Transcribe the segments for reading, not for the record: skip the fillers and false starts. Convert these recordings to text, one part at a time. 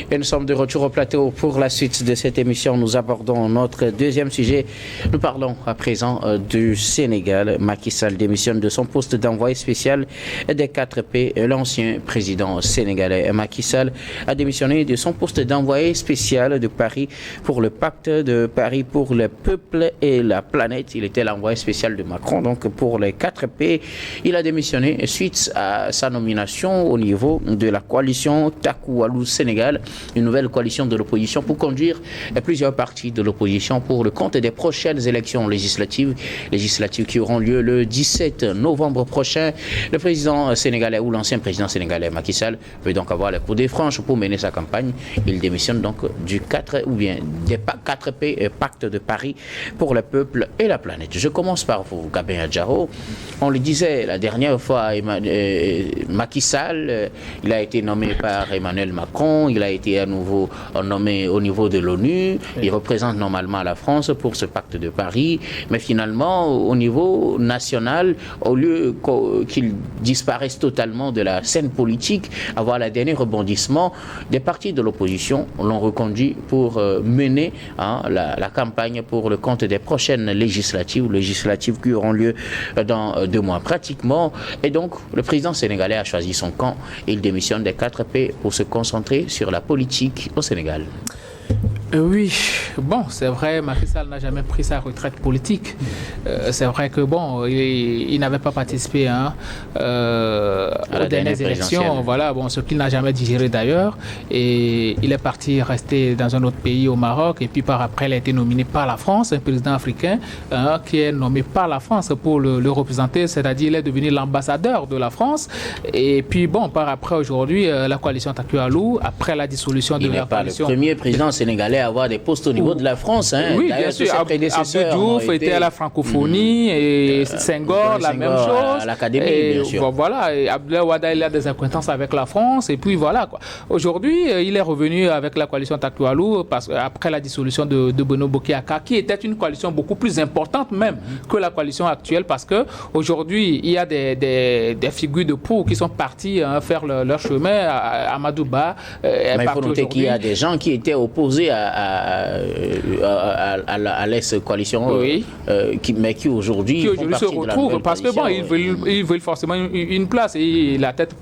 Et nous sommes de retour au plateau pour la suite de cette émission. Nous abordons notre deuxième sujet. Nous parlons à présent du Sénégal. Macky Sall démissionne de son poste d'envoyé spécial des 4P. L'ancien président sénégalais Macky Sall a démissionné de son poste d'envoyé spécial de Paris pour le pacte de Paris pour le peuple et la planète. Il était l'envoyé spécial de Macron, donc pour les 4P. Il a démissionné suite à sa nomination au niveau de la coalition Taku Wallu Sénégal, une nouvelle coalition de l'opposition pour conduire plusieurs partis de l'opposition pour le compte des prochaines élections législatives qui auront lieu le 17 novembre prochain. Le président sénégalais ou l'ancien président sénégalais Macky Sall veut donc avoir les coudées franches pour mener sa campagne. Il démissionne donc du 4 ou bien des 4P, pacte de Paris pour le peuple et la planète. Je commence par vous, Gabin Adjaro. On le disait la dernière fois, Macky Sall, il a été nommé par Emmanuel Macron, il a été à nouveau nommé au niveau de l'ONU, il représente normalement la France pour ce pacte de Paris, mais finalement au niveau national, au lieu qu'il disparaisse totalement de la scène politique, avoir le dernier rebondissement, des partis de l'opposition l'ont reconduit pour mener la campagne pour le compte des prochaines législatives qui auront lieu dans 2 mois pratiquement, et donc le président sénégalais a choisi son camp. Il démissionne des 4P pour se concentrer sur la politique au Sénégal. Oui, bon, c'est vrai, Macky Sall n'a jamais pris sa retraite politique. C'est vrai que, bon, il n'avait pas participé aux dernières élections, voilà, bon, ce qu'il n'a jamais digéré d'ailleurs. Et il est parti rester dans un autre pays, au Maroc, et puis par après, il a été nominé par la France, un président africain qui est nommé par la France pour le représenter, c'est-à-dire il est devenu l'ambassadeur de la France. Et puis, bon, par après, aujourd'hui, la coalition Taku Wallu, après la dissolution de la coalition... Il n'est pas le premier président sénégalais à avoir des postes au niveau de la France. Oui, bien sûr. Abdou Diouf était à la francophonie et Senghor, la même chose. À l'académie, bien sûr. Voilà, et Abdoulaye Wade, il a des acquaintances avec la France. Et puis voilà, quoi. Aujourd'hui, il est revenu avec la coalition Taku Wallu après la dissolution de Beno Bokeyaka, qui était une coalition beaucoup plus importante même que la coalition actuelle, parce qu'aujourd'hui, il y a des figures de proue qui sont partis faire leur chemin. Amadou Ba mais il faut noter qu'il y a des gens qui étaient opposés à l'ex-coalition, oui. mais qui aujourd'hui se retrouvent parce que bon, ils veulent forcément une place et la tête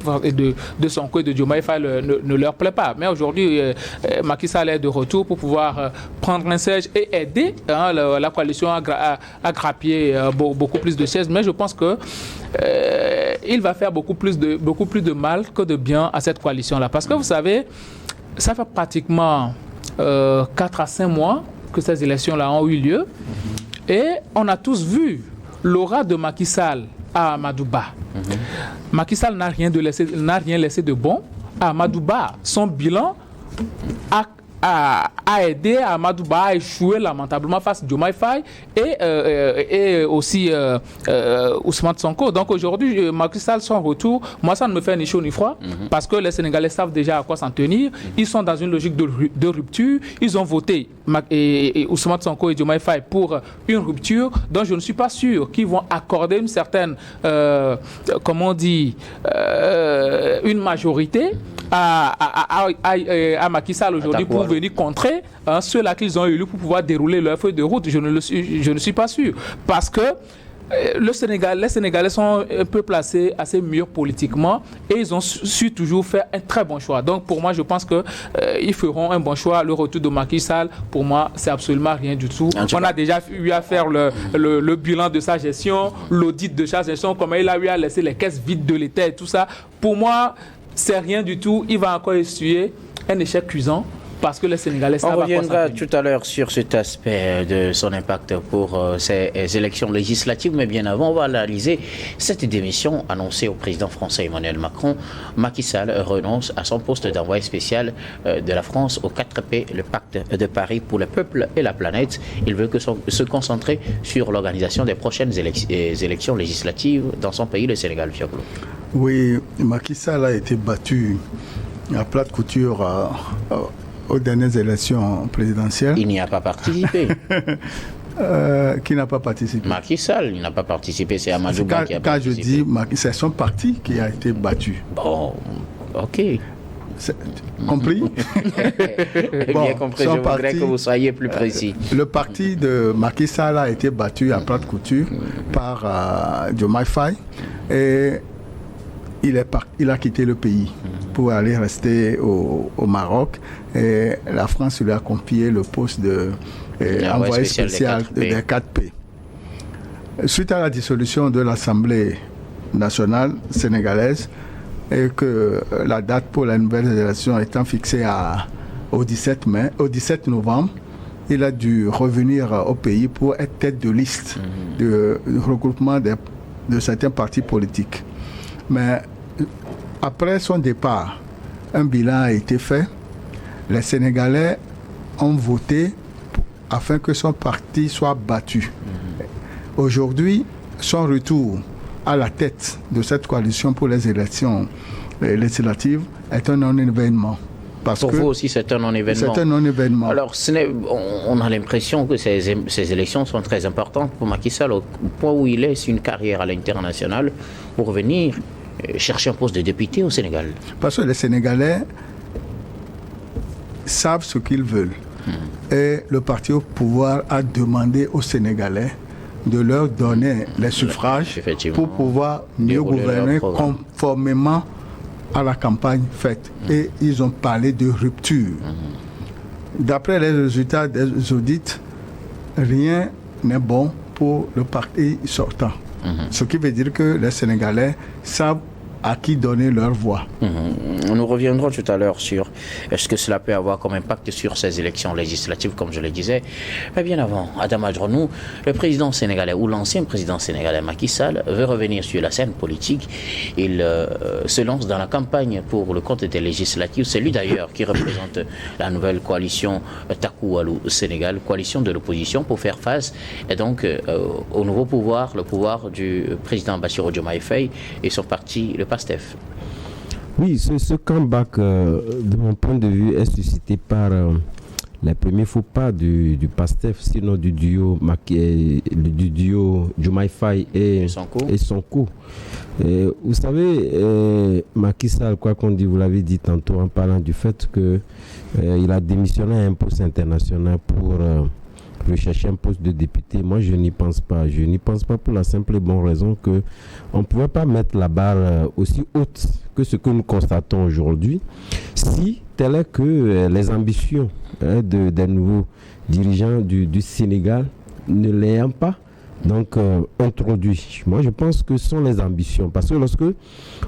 de Sonko et de Diomaye Faye ne leur plaît pas. Mais aujourd'hui, Macky Sall est de retour pour pouvoir prendre un siège et aider la coalition à grappiller beaucoup plus de sièges. Mais je pense que il va faire beaucoup plus de mal que de bien à cette coalition-là. Parce que vous savez, ça fait pratiquement 4 à 5 mois que ces élections-là ont eu lieu et on a tous vu l'aura de Macky Sall à Amadou Ba. Macky Sall n'a rien laissé de bon à Amadou Ba. Son bilan a aidé Amadou Ba à échouer lamentablement face à Diomaye Faye et aussi Ousmane Sonko. Donc aujourd'hui, Macky Sall, son retour, moi ça ne me fait ni chaud ni froid, parce que les Sénégalais savent déjà à quoi s'en tenir. Ils sont dans une logique de rupture. Ils ont voté et Ousmane Sonko et Diomaye Faye pour une rupture, donc je ne suis pas sûr qu'ils vont accorder une certaine, une majorité à Macky Sall aujourd'hui pour venir contrer ceux-là qu'ils ont élus pour pouvoir dérouler leur feuille de route. Je ne suis pas sûr. Parce que les Sénégalais sont un peu placés assez mûrs politiquement et ils ont su toujours faire un très bon choix. Donc pour moi, je pense qu'ils feront un bon choix. Le retour de Macky Sall, pour moi, c'est absolument rien du tout. On a déjà eu à faire le bilan de sa gestion, l'audit de sa gestion, comment il a eu à laisser les caisses vides de l'État et tout ça. Pour moi, c'est rien du tout. Il va encore essuyer un échec cuisant. Parce que les Sénégalais savent. On reviendra tout à l'heure sur cet aspect de son impact pour ces élections législatives, mais bien avant, on va analyser cette démission annoncée au président français Emmanuel Macron. Macky Sall renonce à son poste d'envoyé spécial de la France au 4P, le pacte de Paris pour le peuple et la planète. Il veut se concentrer sur l'organisation des prochaines élections législatives dans son pays, le Sénégal. Oui, Macky Sall a été battu à plate couture aux dernières élections présidentielles. Il n'y a pas participé. Qui n'a pas participé? Macky Sall, il n'a pas participé, c'est Amadou Ba qui a participé. Quand je dis Macky, c'est son parti qui a été battu. Bon, ok. Compris? Bien compris, je voudrais que vous soyez plus précis. Le parti de Macky Sall a été battu à plat de couture par Diomaye Faye et il a quitté le pays pour aller rester au Maroc et la France lui a confié le poste d'envoyé spécial des 4P. Suite à la dissolution de l'Assemblée nationale sénégalaise et que la date pour la nouvelle élection étant fixée au 17 novembre, il a dû revenir au pays pour être tête de liste de regroupement de certains partis politiques. Mais après son départ, un bilan a été fait. Les Sénégalais ont voté afin que son parti soit battu. Aujourd'hui, son retour à la tête de cette coalition pour les élections législatives est un non-événement. Pour vous aussi, c'est un non-événement. C'est un non-événement. Alors, on a l'impression que ces élections sont très importantes pour Macky Sall, au point où il laisse une carrière à l'international pour venir chercher un poste de député au Sénégal. Parce que les Sénégalais savent ce qu'ils veulent. Et le parti au pouvoir a demandé aux Sénégalais de leur donner les suffrages pour pouvoir mieux gouverner conformément à la campagne faite. Et ils ont parlé de rupture. D'après les résultats des audits, rien n'est bon pour le parti sortant. Ce qui veut dire que les Sénégalais savent à qui donner leur voix. Nous reviendrons tout à l'heure sur ce que cela peut avoir comme impact sur ces élections législatives, comme je le disais. Mais bien avant, Adama Adronou, le président sénégalais ou l'ancien président sénégalais Macky Sall veut revenir sur la scène politique. Il se lance dans la campagne pour le compte des législatives. C'est lui d'ailleurs qui représente la nouvelle coalition Taku Wallu Sénégal, coalition de l'opposition, pour faire face et donc au nouveau pouvoir, le pouvoir du président Bassirou Diomaye Faye et son parti, le PASTEF. Oui, ce comeback, de mon point de vue, est suscité par les premiers faux pas du PASTEF, sinon du duo Diomaye Faye et Sonko. Vous savez, Macky Sall, quoi qu'on dise, vous l'avez dit tantôt en parlant du fait qu'il a démissionné à un poste international pour rechercher un poste de député. Moi, je n'y pense pas. Je n'y pense pas pour la simple et bonne raison qu'on ne pouvait pas mettre la barre aussi haute que ce que nous constatons aujourd'hui si tel est que les ambitions des nouveaux dirigeants du Sénégal ne l'ayant pas donc introduit. Moi, je pense que ce sont les ambitions. Parce que lorsque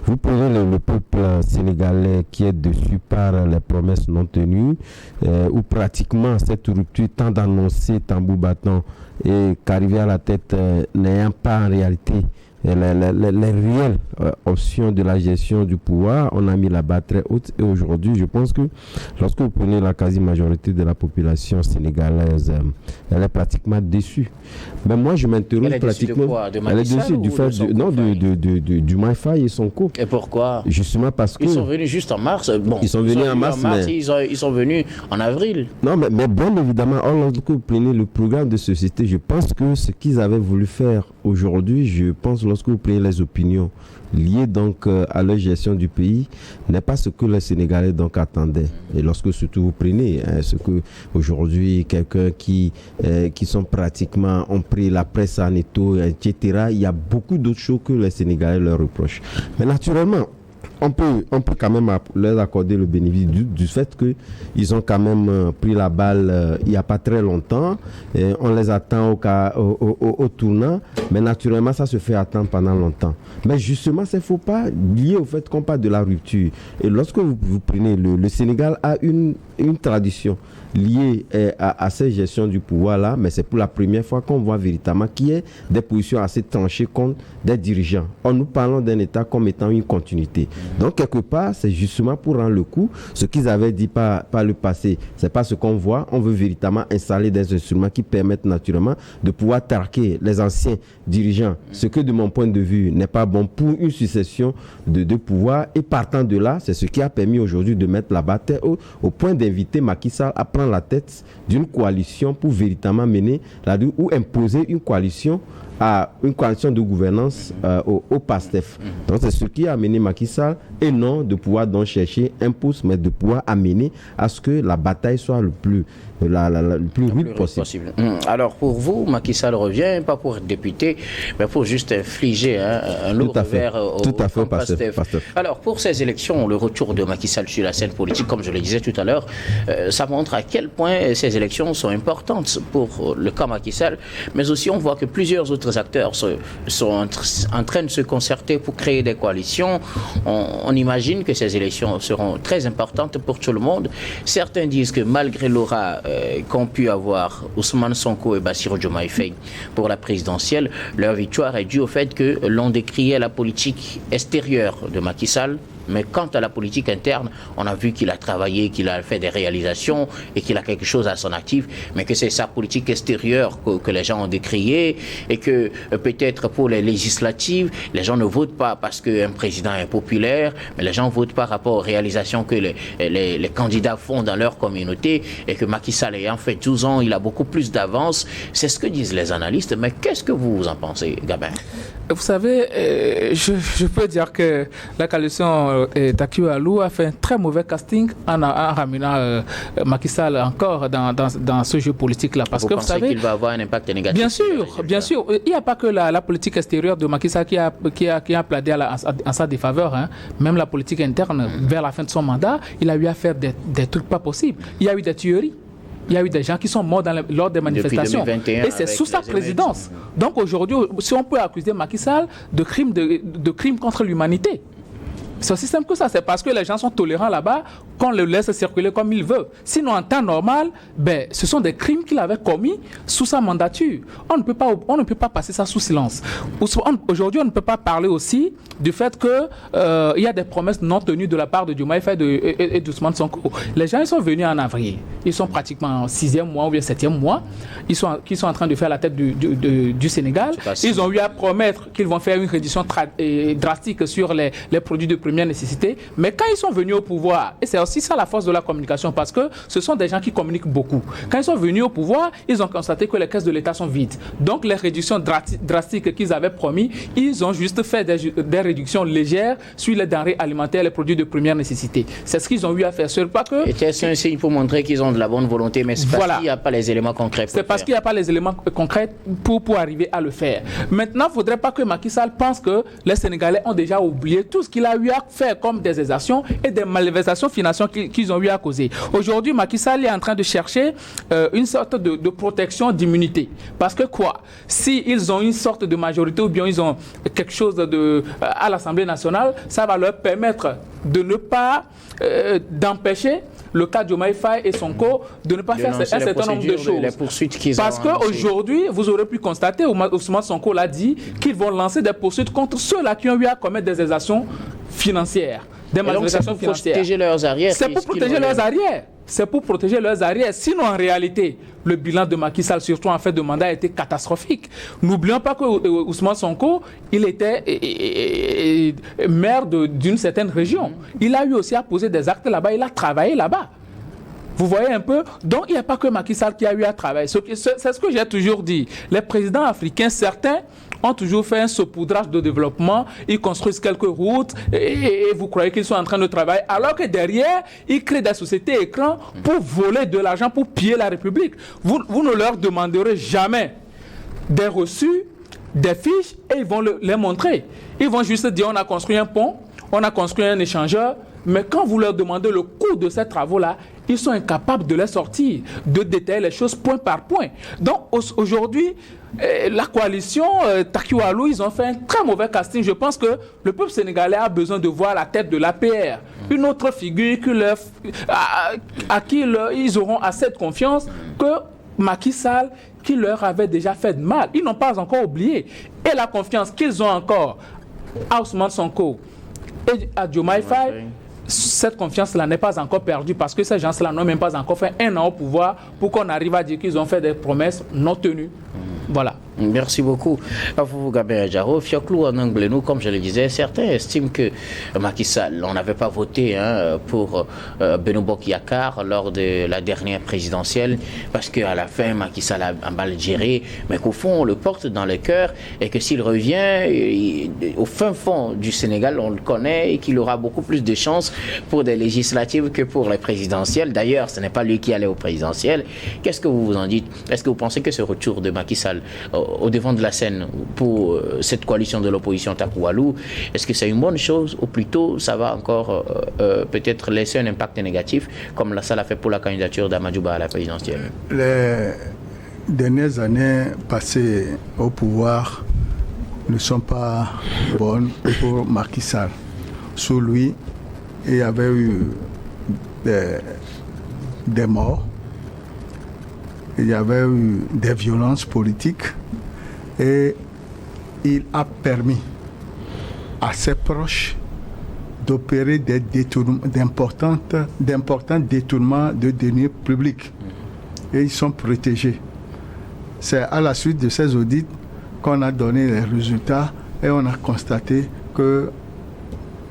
vous prenez le peuple sénégalais qui est déçu par les promesses non tenues, ou pratiquement cette rupture tant d'annoncer tambour battant et qu'arriver à la tête n'ayant pas en réalité les réelles options de la gestion du pouvoir, on a mis la barre très haute. Et aujourd'hui, je pense que lorsque vous prenez la quasi-majorité de la population sénégalaise, elle est pratiquement déçue. Mais moi, je m'interroge pratiquement. Elle est déçue du fait du Diomaye Faye et Sonko. Et pourquoi? Justement parce que. Ils sont venus juste en mars. Bon, ils sont venus en mars, mais ils sont venus en avril. Non, mais bien évidemment, lorsque vous prenez le programme de société, je pense que ce qu'ils avaient voulu faire aujourd'hui, je pense, lorsque vous prenez les opinions liées donc à la gestion du pays, n'est pas ce que les Sénégalais donc attendaient. Et lorsque surtout vous prenez ce que aujourd'hui quelqu'un qui sont pratiquement ont pris la presse en étau, etc. Il y a beaucoup d'autres choses que les Sénégalais leur reprochent. Mais naturellement, on peut quand même leur accorder le bénéfice du fait qu'ils ont quand même pris la balle il n'y a pas très longtemps. Et on les attend au tournant. Mais naturellement, ça se fait attendre pendant longtemps. Mais justement, c'est faux pas lié au fait qu'on parle de la rupture. Et lorsque vous prenez le Sénégal a une tradition liée à cette gestion du pouvoir-là, mais c'est pour la première fois qu'on voit véritablement qu'il y ait des positions assez tranchées contre des dirigeants. Or, nous parlons d'un État comme étant une continuité. Donc, quelque part, c'est justement pour rendre le coup. Ce qu'ils avaient dit par le passé, c'est pas ce qu'on voit. On veut véritablement installer des instruments qui permettent naturellement de pouvoir traquer les anciens dirigeants. Ce que, de mon point de vue, n'est pas bon pour une succession de pouvoir. Et partant de là, c'est ce qui a permis aujourd'hui de mettre la bataille au point d'inviter Macky Sall à prendre la tête d'une coalition pour véritablement mener ou imposer une coalition à une coalition de gouvernance au PASTEF. Donc c'est ce qui a amené Macky Sall, et non de pouvoir donc chercher un poste, mais de pouvoir amener à ce que la bataille soit le plus rude possible. Alors pour vous, Macky Sall revient, pas pour être député, mais pour juste infliger un lourd revers au PASTEF. Alors pour ces élections, le retour de Macky Sall sur la scène politique, comme je le disais tout à l'heure, ça montre à quel point ces élections sont importantes pour le camp Macky Sall, mais aussi on voit que plusieurs autres acteurs sont en train de se concerter pour créer des coalitions. On imagine que ces élections seront très importantes pour tout le monde. Certains disent que malgré l'aura qu'ont pu avoir Ousmane Sonko et Bassirou Diomaye Faye pour la présidentielle, leur victoire est due au fait que l'on décriait la politique extérieure de Macky Sall. Mais quant à la politique interne, on a vu qu'il a travaillé, qu'il a fait des réalisations et qu'il a quelque chose à son actif, mais que c'est sa politique extérieure que les gens ont décriée et que peut-être pour les législatives, les gens ne votent pas parce qu'un président est populaire, mais les gens votent par rapport aux réalisations que les candidats font dans leur communauté et que Macky Sall ayant fait 12 ans, il a beaucoup plus d'avance. C'est ce que disent les analystes, mais qu'est-ce que vous en pensez, Gabin? Vous savez, je peux dire que la coalition Takiou Alou a fait un très mauvais casting en ramenant Macky Sall encore dans ce jeu politique-là. Parce que vous savez qu'il va avoir un impact négatif? Bien sûr. Il n'y a pas que la politique extérieure de Macky Sall qui a plaidé en sa défaveur. Hein. Même la politique interne, vers la fin de son mandat, il a eu à faire des trucs pas possibles. Il y a eu des tueries. Il y a eu des gens qui sont morts lors des manifestations. Et c'est sous sa présidence. Donc aujourd'hui, si on peut accuser Macky Sall de crimes contre l'humanité, c'est aussi simple que ça. C'est parce que les gens sont tolérants là-bas qu'on le laisse circuler comme il veut. Sinon, en temps normal, ce sont des crimes qu'il avait commis sous sa mandature. On ne peut pas passer ça sous silence. Aujourd'hui, on ne peut pas parler aussi du fait qu'il y a des promesses non tenues de la part de Diomaye Faye et d'Ousmane Sonko. Les gens ils sont venus en avril. Ils sont pratiquement en 6e mois ou bien 7e mois. Ils sont en train de faire la tête du Sénégal. Ils ont eu à promettre qu'ils vont faire une réduction drastique sur les produits de première nécessité. Mais quand ils sont venus au pouvoir, et c'est aussi ça la force de la communication, parce que ce sont des gens qui communiquent beaucoup. Quand ils sont venus au pouvoir, ils ont constaté que les caisses de l'État sont vides. Donc les réductions drastiques qu'ils avaient promis, ils ont juste fait des réductions légères sur les denrées alimentaires, les produits de première nécessité. C'est ce qu'ils ont eu à faire. Pas que... Et c'est un signe pour montrer qu'ils ont de la bonne volonté, mais c'est parce qu'il n'y a pas les éléments concrets. C'est parce qu'il n'y a pas les éléments concrets pour arriver à le faire. Maintenant, il ne faudrait pas que Macky Sall pense que les Sénégalais ont déjà oublié tout ce qu'il a eu à faire comme des exactions et des malversations financières qu'ils ont eu à causer. Aujourd'hui, Macky Sall est en train de chercher une sorte de protection d'immunité. Parce que quoi? S'ils ont une sorte de majorité ou bien ils ont quelque chose à l'Assemblée nationale, ça va leur permettre de ne pas d'empêcher le cas de Diomaye Faye et Sonko de ne pas faire un certain nombre de choses. Parce qu'aujourd'hui, vous aurez pu constater, Ousmane Sonko l'a dit, qu'ils vont lancer des poursuites contre ceux-là qui ont eu à commettre des exactions financières. Des malversations financières. C'est pour protéger leurs arrières. C'est pour protéger leurs arrières. C'est pour protéger leurs arrières. Sinon, en réalité, le bilan de Macky Sall, surtout en fin de mandat, a été catastrophique. N'oublions pas que Ousmane Sonko, il était maire d'une certaine région. Il a eu aussi à poser des actes là-bas. Il a travaillé là-bas. Vous voyez un peu? Donc, il n'y a pas que Macky Sall qui a eu à travailler. C'est ce que j'ai toujours dit. Les présidents africains, certains, ont toujours fait un saupoudrage de développement. Ils construisent quelques routes et vous croyez qu'ils sont en train de travailler. Alors que derrière, ils créent des sociétés écrans pour voler de l'argent, pour piller la République. Vous ne leur demanderez jamais des reçus, des fiches et ils vont les montrer. Ils vont juste dire on a construit un pont, on a construit un échangeur. Mais quand vous leur demandez le coût de ces travaux-là, ils sont incapables de les sortir, de détailler les choses point par point. Donc aujourd'hui, la coalition Takiou Alou, ils ont fait un très mauvais casting. Je pense que le peuple sénégalais a besoin de voir la tête de l'APR. Une autre figure à qui ils auront assez de confiance que Macky Sall, qui leur avait déjà fait de mal. Ils n'ont pas encore oublié. Et la confiance qu'ils ont encore à Ousmane Sonko et à Diomaye Faye, cette confiance-là n'est pas encore perdue parce que ces gens-là n'ont même pas encore fait 1 an au pouvoir pour qu'on arrive à dire qu'ils ont fait des promesses non tenues. Voilà. Merci beaucoup à vous, Gabriel Adjaro. Fioclou en anglais, nous, comme je le disais, certains estiment que Macky Sall, on n'avait pas voté pour Beno Bokk-Yakaar lors de la dernière présidentielle, parce qu'à la fin, Macky Sall a mal géré, mais qu'au fond, on le porte dans le cœur, et que s'il revient au fin fond du Sénégal, on le connaît, et qu'il aura beaucoup plus de chances pour des législatives que pour les présidentielles. D'ailleurs, ce n'est pas lui qui allait aux présidentielles. Qu'est-ce que vous en dites? Est-ce que vous pensez que ce retour de Macky Sall au devant de la scène pour cette coalition de l'opposition Tapoualou, est-ce que c'est une bonne chose ou plutôt ça va encore peut-être laisser un impact négatif comme ça l'a fait pour la candidature d'Amadouba à la présidentielle? Les dernières années passées au pouvoir ne sont pas bonnes pour Macky Sall. Sous lui, il y avait eu des morts, il y avait eu des violences politiques et il a permis à ses proches d'opérer d'importants détournements de deniers publics. Et ils sont protégés. C'est à la suite de ces audits qu'on a donné les résultats et on a constaté que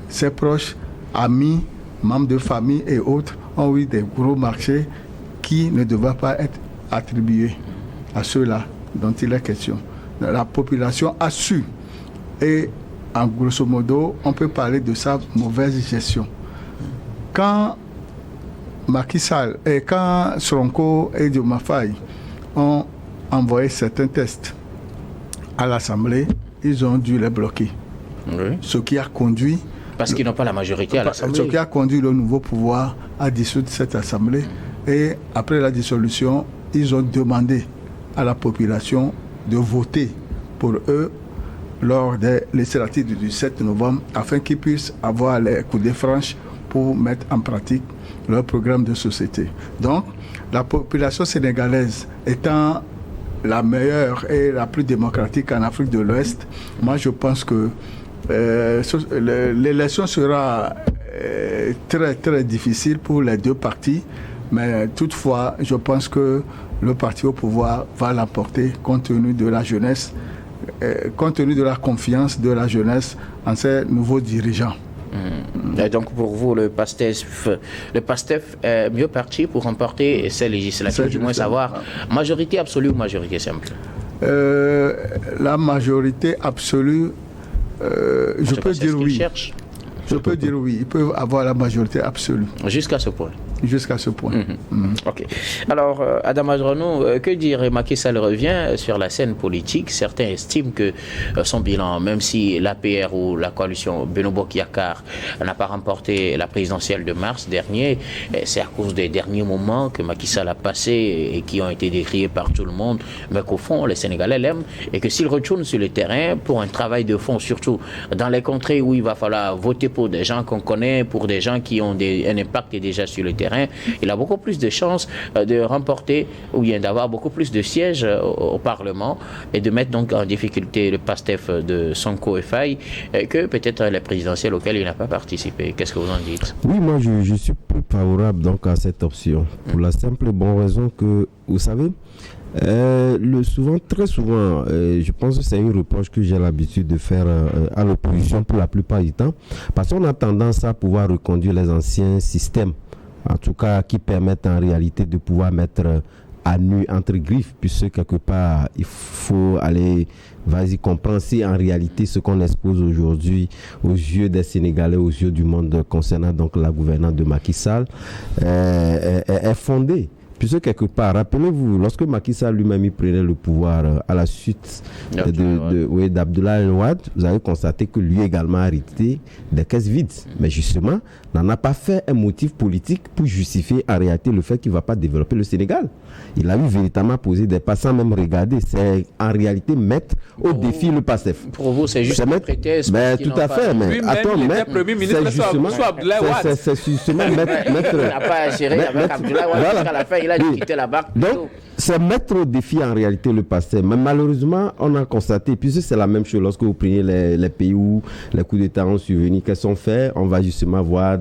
ses proches, amis, membres de famille et autres ont eu des gros marchés qui ne devaient pas être attribués à ceux-là dont il est question. La population a su et en grosso modo on peut parler de sa mauvaise gestion. Quand Macky Sall et quand Sonko et Diomaye Faye ont envoyé certains tests à l'Assemblée, ils ont dû les bloquer. Oui. Ce qui a conduit parce qu'ils n'ont pas la majorité à l'Assemblée. Ce qui a conduit le nouveau pouvoir à dissoudre cette Assemblée. Et après la dissolution, ils ont demandé à la population de voter pour eux lors des législatives du 7 novembre afin qu'ils puissent avoir les coudées franches pour mettre en pratique leur programme de société. Donc, la population sénégalaise étant la meilleure et la plus démocratique en Afrique de l'Ouest, moi je pense que l'élection sera très très difficile pour les deux partis, mais toutefois je pense que le parti au pouvoir va l'emporter compte tenu de la jeunesse, compte tenu de la confiance de la jeunesse en ces nouveaux dirigeants. Et donc pour vous, le PASTEF est mieux parti pour remporter ces législatives, du moins savoir majorité absolue ou majorité simple? La majorité absolue, je peux dire oui. Je peux dire oui, ils peuvent avoir la majorité absolue. Jusqu'à ce point. Jusqu'à ce point. Ok. Alors, Adama Adjaro, que dire Macky Sall revient sur la scène politique? Certains estiment que son bilan, même si l'APR ou la coalition Beno Bokk-Yakaar n'a pas remporté la présidentielle de mars dernier, c'est à cause des derniers moments que Macky Sall a passés et qui ont été décriés par tout le monde, mais qu'au fond, les Sénégalais l'aiment et que s'il retourne sur le terrain pour un travail de fond, surtout dans les contrées où il va falloir voter pour des gens qu'on connaît, pour des gens qui ont un impact déjà sur le terrain, il a beaucoup plus de chances de remporter ou bien d'avoir beaucoup plus de sièges au Parlement et de mettre donc en difficulté le PASTEF de Sonko et Faye que peut-être les présidentielles auxquelles il n'a pas participé. Qu'est-ce que vous en dites? Oui, moi je suis plus favorable donc à cette option pour la simple et bonne raison que, vous savez, très souvent, je pense que c'est une reproche que j'ai l'habitude de faire à l'opposition pour la plupart du temps, parce qu'on a tendance à pouvoir reconduire les anciens systèmes, en tout cas qui permettent en réalité de pouvoir mettre à nu entre griffes, puisque quelque part il faut aller comprendre si en réalité ce qu'on expose aujourd'hui aux yeux des Sénégalais, aux yeux du monde concernant donc la gouvernance de Macky Sall est fondé. Puisque quelque part, rappelez-vous, lorsque Macky Sall lui-même prenait le pouvoir à la suite d'Abdoulaye Wade, vous avez constaté que lui également a hérité des caisses vides. Mais justement, n'en a pas fait un motif politique pour justifier en réalité le fait qu'il ne va pas développer le Sénégal. Il a eu véritablement posé des pas sans même regarder. C'est en réalité mettre au défi le PASTEF. Pour vous, c'est juste un prétexte. Mais tout à fait. Mais attends, c'est justement mettre. Il n'a pas géré avec Abdoulaye Wade jusqu'à la fin. Il a quitté la barque. c'est mettre au défi en réalité le passé. Mais malheureusement, on a constaté, puisque c'est la même chose lorsque vous prenez les pays où les coups d'État ont survenu, qu'elles sont faits, on va justement voir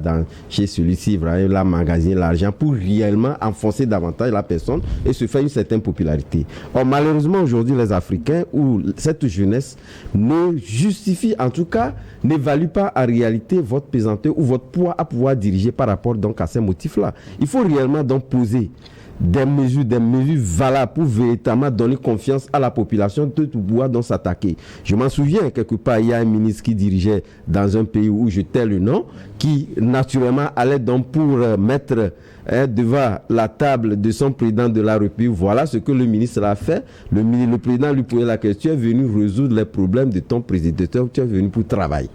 chez celui-ci, là, magasiner l'argent pour réellement enfoncer davantage la personne et se faire une certaine popularité. Or, malheureusement, aujourd'hui, les Africains ou cette jeunesse ne justifie, en tout cas, n'évalue pas en réalité votre pesanteur ou votre poids à pouvoir diriger par rapport donc à ces motifs-là. Il faut réellement donc poser des mesures valables pour véritablement donner confiance à la population de pouvoir donc s'attaquer. Je m'en souviens, quelque part, il y a un ministre qui dirigeait dans un pays où je tais le nom, qui naturellement allait donc pour mettre devant la table de son président de la République. Voilà ce que le ministre a fait. Le président lui posait la question: tu es venu résoudre les problèmes de ton président, tu es venu pour travailler.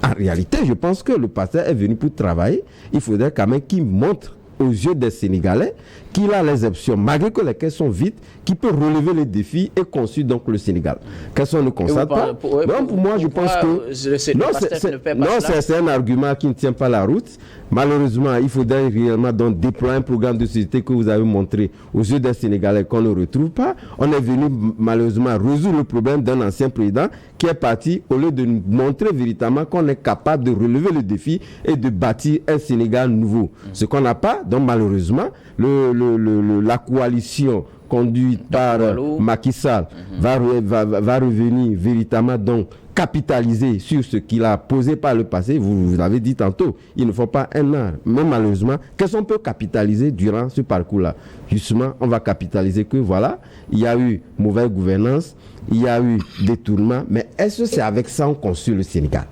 En réalité, je pense que le pasteur est venu pour travailler. Il faudrait quand même qu'il montre aux yeux des Sénégalais qu'il a les options, malgré que les caisses sont vides, qui peut relever les défis et construire donc le Sénégal. Qu'est-ce qu'on ne constate pas? Pour moi, je pense que c'est un argument qui ne tient pas la route. Malheureusement, il faudrait réellement donc déployer un programme de société que vous avez montré aux yeux des Sénégalais qu'on ne retrouve pas. On est venu malheureusement résoudre le problème d'un ancien président qui est parti au lieu de nous montrer véritablement qu'on est capable de relever le défi et de bâtir un Sénégal nouveau. Ce qu'on n'a pas, donc malheureusement, la coalition conduite par Macky Sall va revenir véritablement donc capitaliser sur ce qu'il a posé par le passé. Vous l'avez dit tantôt, il ne faut pas un an. Mais malheureusement, qu'est-ce qu'on peut capitaliser durant ce parcours-là? Justement, on va capitaliser que voilà, il y a eu mauvaise gouvernance, il y a eu détournement, mais est-ce que c'est avec ça qu'on construit le Sénégal?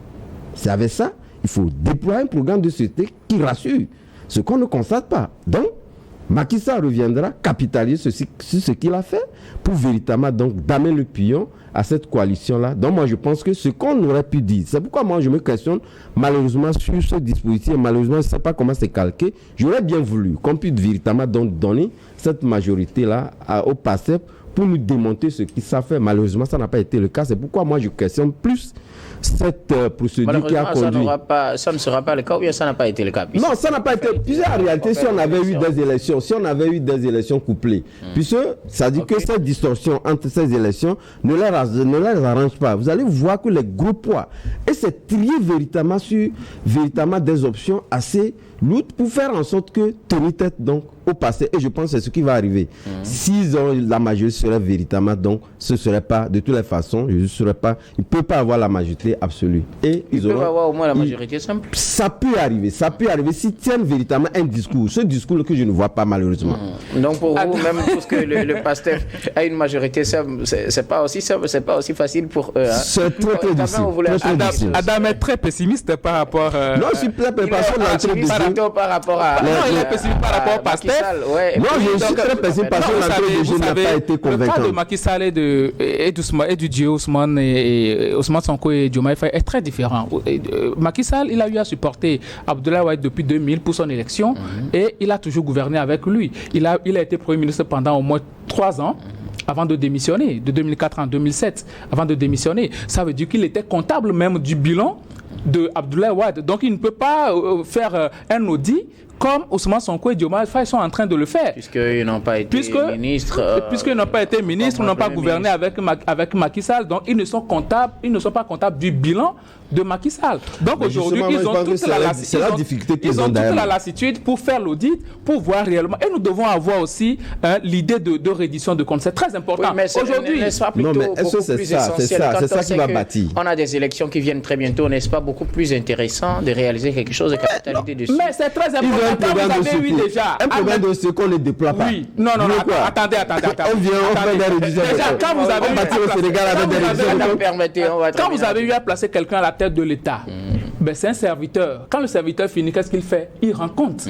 C'est avec ça? Il faut déployer un programme de société qui rassure, ce qu'on ne constate pas. Donc, Macky Sall reviendra capitaliser sur ce qu'il a fait pour véritablement donc damer le pion à cette coalition-là. Donc moi je pense que ce qu'on aurait pu dire, c'est pourquoi moi je me questionne malheureusement sur ce dispositif, malheureusement je ne sais pas comment c'est calqué. J'aurais bien voulu qu'on puisse véritablement donc donner cette majorité-là au PASTEF pour nous démonter ce qu'ils savent faire. Malheureusement ça n'a pas été le cas, c'est pourquoi moi je questionne plus cette procédure qui a conduit. Ça ne sera pas le cas ou bien ça n'a pas été le cas? Non, ça n'a pas été. Puisque en réalité, si on avait eu des élections couplées, puisque ça dit que cette distorsion entre ces élections ne les arrange pas. Vous allez voir que les gros poids, et c'est trier véritablement sur des options assez lourdes pour faire en sorte que tenir tête donc au passé, et je pense que c'est ce qui va arriver. S'ils ont la majorité serait véritablement donc ce serait pas de toutes les façons, il ne peut pas avoir la majorité absolue. Et ils peuvent avoir au moins la majorité simple. Ça peut arriver s'ils tiennent véritablement un discours, ce discours que je ne vois pas malheureusement. Donc pour vous, même parce que le PASTEF a une majorité simple, c'est pas aussi facile pour eux. Hein. C'est très difficile. Adam est très pessimiste par rapport. Non, je suis très pessimiste par rapport à. Non, il est pessimiste par rapport au PASTEF. Moi, je suis très pessimiste parce que l'entrée de jeu n'a pas été convaincante. Le cas de Macky Sall et du duo Ousmane Sonko et Diomaye Faye est très différent. Macky Sall, il a eu à supporter Abdoulaye Wade depuis 2000 pour son élection et il a toujours gouverné avec lui. Il a été Premier ministre pendant au moins 3 ans. Avant de démissionner, de 2004 en 2007, avant de démissionner. Ça veut dire qu'il était comptable même du bilan de Abdoulaye Wade. Donc il ne peut pas faire un audit comme Ousmane Sonko et Diomaye Faye sont en train de le faire. Puisqu'ils n'ont pas été ministres. Puisqu'ils n'ont pas été ministres, n'ont pas gouverné avec Macky Sall. Donc ils ne sont pas comptables du bilan de Macky Sall. Donc aujourd'hui, ils ont toute la lassitude pour faire l'audit, pour voir réellement. Et nous devons avoir aussi l'idée de reddition de comptes. C'est très important. Oui, mais aujourd'hui, n'est-ce pas plutôt beaucoup plus essentiel? C'est ça qui va bâtir. On a des élections qui viennent très bientôt, n'est-ce pas beaucoup plus intéressant de réaliser quelque chose de capitalité dessus? Mais c'est très important. Un programme de ce qu'on ne déploie pas. Oui, non, attendez. On fait des réditions. Quand vous avez eu à placer quelqu'un à la tête de l'État, c'est un serviteur. Quand le serviteur finit, qu'est-ce qu'il fait? Il rend compte.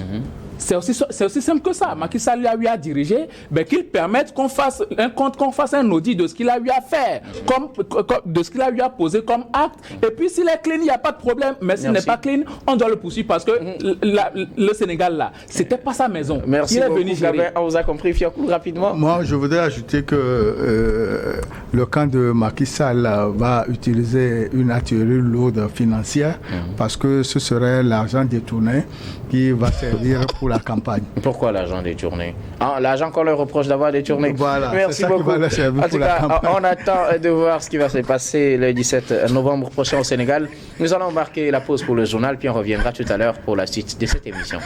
C'est aussi simple que ça. Macky Sall lui a eu à diriger, qu'il permette qu'on fasse un compte, qu'on fasse un audit de ce qu'il a eu à faire, de ce qu'il a eu à poser comme acte. Et puis s'il est clean, il n'y a pas de problème. Mais s'il n'est pas clean, on doit le poursuivre parce que le Sénégal là, c'était pas sa maison. Merci beaucoup. On vous a compris, Fiakou, rapidement. Moi, je voudrais ajouter que le camp de Macky Sall va utiliser une artillerie lourde financière parce que ce serait l'argent détourné qui va servir pour la campagne. Pourquoi l'argent détourné? L'argent qu'on leur reproche d'avoir détourné. Voilà, merci ça beaucoup. Qui va leur servir en tout cas, on attend de voir ce qui va se passer le 17 novembre prochain au Sénégal. Nous allons marquer la pause pour le journal, puis on reviendra tout à l'heure pour la suite de cette émission.